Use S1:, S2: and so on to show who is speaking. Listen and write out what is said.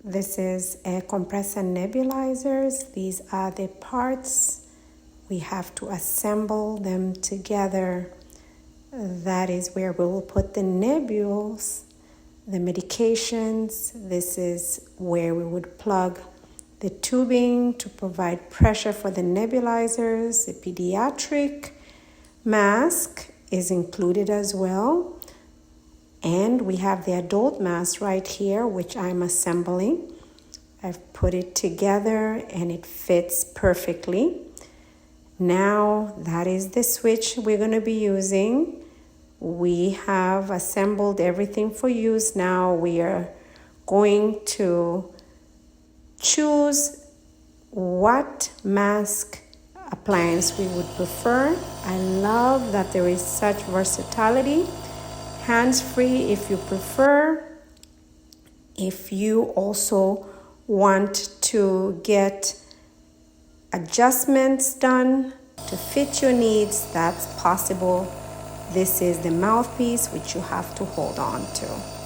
S1: This is a compressor nebulizers. These are the parts. We have to assemble them together. That is where we will put the nebules, the medications. This is where we would plug the tubing to provide pressure for the nebulizers. The pediatric mask is included as well. And we have the adult mask right here, which I'm assembling. I've put it together and it fits perfectly. Now that is the switch we're going to be using. We have assembled everything for use. Now we are going to choose what mask appliance we would prefer. I love that there is such versatility. Hands-free if you prefer. If you also want to get adjustments done to fit your needs, that's possible. This is the mouthpiece which you have to hold on to.